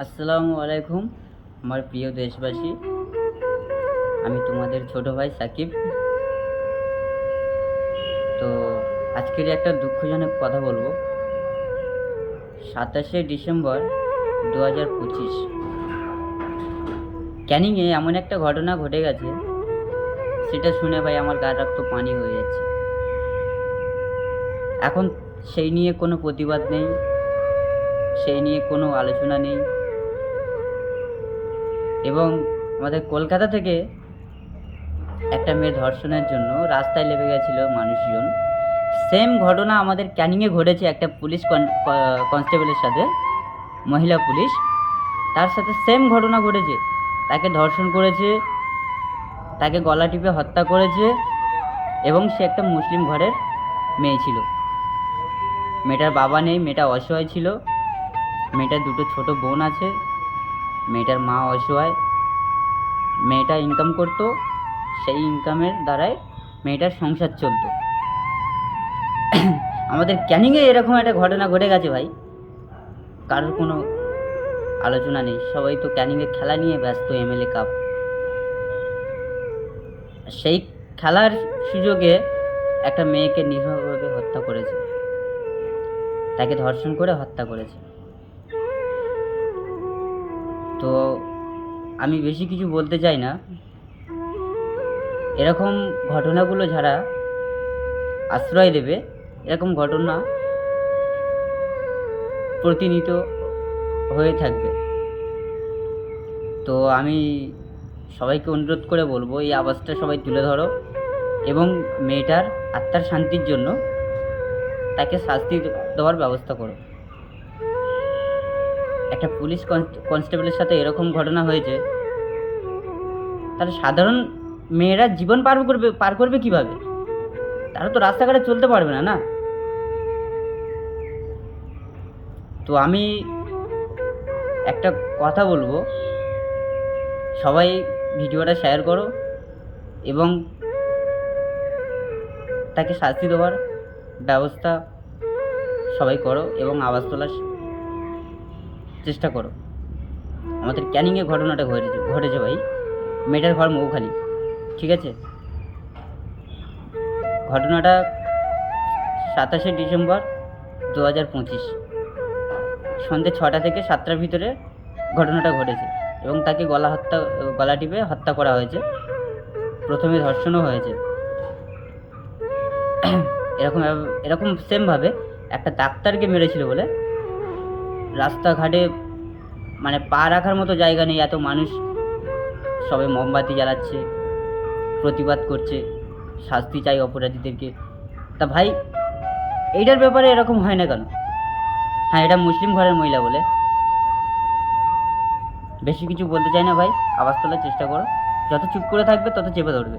আসসালামু আলাইকুম আমার প্রিয় দেশবাসী। আমি তোমাদের ছোট ভাই সাকিব। তো আজকের একটা দুঃখজনক কথা বলবো। 27শে ডিসেম্বর 2025 ক্যানিংয়ে এমন একটা ঘটনা ঘটে গেছে, সেটা শুনে ভাই আমার গায়ের রক্ত পানি হয়ে যাচ্ছে। এখন সেই নিয়ে কোনো প্রতিবাদ নেই, সেই নিয়ে কোনো আলোচনা নেই, এবং আমাদের কলকাতা থেকে একটা মেয়ে ধর্ষণের জন্য রাস্তায় নেমে গেছিল মানুষজন। সেম ঘটনা আমাদের ক্যানিংয়ে ঘটেছে একটা পুলিশ কনস্টেবলের সাথে, মহিলা পুলিশ, তার সাথে সেম ঘটনা ঘটেছে। তাকে ধর্ষণ করেছে, তাকে গলা টিপে হত্যা করেছে, এবং সে একটা মুসলিম ঘরের মেয়ে ছিল। মেয়েটার বাবা নেই, মেয়েটা অসহায় ছিল, মেয়েটার দুটো ছোট বোন আছে, মেয়েটার মা অসহায়। মেয়েটা ইনকাম করতো, সেই ইনকামের দ্বারাই মেয়েটার সংসার চলতো। আমাদের ক্যানিংয়ে এরকম একটা ঘটনা ঘটে গেছে ভাই, কারোর কোনো আলোচনা নেই। সবাই তো ক্যানিংয়ে খেলা নিয়ে ব্যস্ত, এমএলএ কাপ। সেই খেলার সুযোগে একটা মেয়েকে নির্মমভাবে হত্যা করেছে, তাকে ধর্ষণ করে হত্যা করেছে। তো আমি বেশি কিছু বলতে চাই না। এরকম ঘটনাগুলো যারা আশ্রয় দেবে, এরকম ঘটনা প্রতিনিয়ত হয়ে থাকবে। তো আমি সবাইকে অনুরোধ করে বলবো, এই আওয়াজটা সবাই তুলে ধরো, এবং মেয়েটার আত্মার শান্তির জন্য তাকে শাস্তি দেওয়ার ব্যবস্থা করো। একটা পুলিশ কনস্টেবলের সাথে এরকম ঘটনা হয়েছে, তাহলে সাধারণ মেয়েরা জীবন পার করবে কিভাবে? তারা তো রাস্তাঘাটে চলতে পারবে না, না? তো আমি একটা কথা বলবো, সবাই ভিডিওটা শেয়ার করো এবং তাকে শাস্তি দেওয়ার ব্যবস্থা সবাই করো, এবং আওয়াজ তোলার চেষ্টা করো। আমাদের ক্যানিংয়ে ঘটনাটা ঘটেছে ভাই, মেয়েটার ঘর মৌখালি, ঠিক আছে? ঘটনাটা 27শে ডিসেম্বর 2025 সন্ধ্যে 6টা থেকে 7টার ভিতরে ঘটনাটা ঘটেছে, এবং তাকে গলা টিপে হত্যা করা হয়েছে। প্রথমে ধর্ষণও হয়েছে। এরকম এরকম সেমভাবে একটা ডাক্তারকে মেরেছিল বলে রাস্তাঘাটে মানে পা রাখার মতো জায়গা নেই, এত মানুষ সবাই মোমবাতি জ্বালাচ্ছে, প্রতিবাদ করছে, শাস্তি চাই অপরাধীদেরকে। তা ভাই, এইটার ব্যাপারে এরকম হয় না কেন? হ্যাঁ, এটা মুসলিম ঘরের মহিলা বলে। বেশি কিছু বলতে চাই না ভাই, আওয়াজ তোলার চেষ্টা করো। যত চুপ করে থাকবে তত চেপে ধরবে।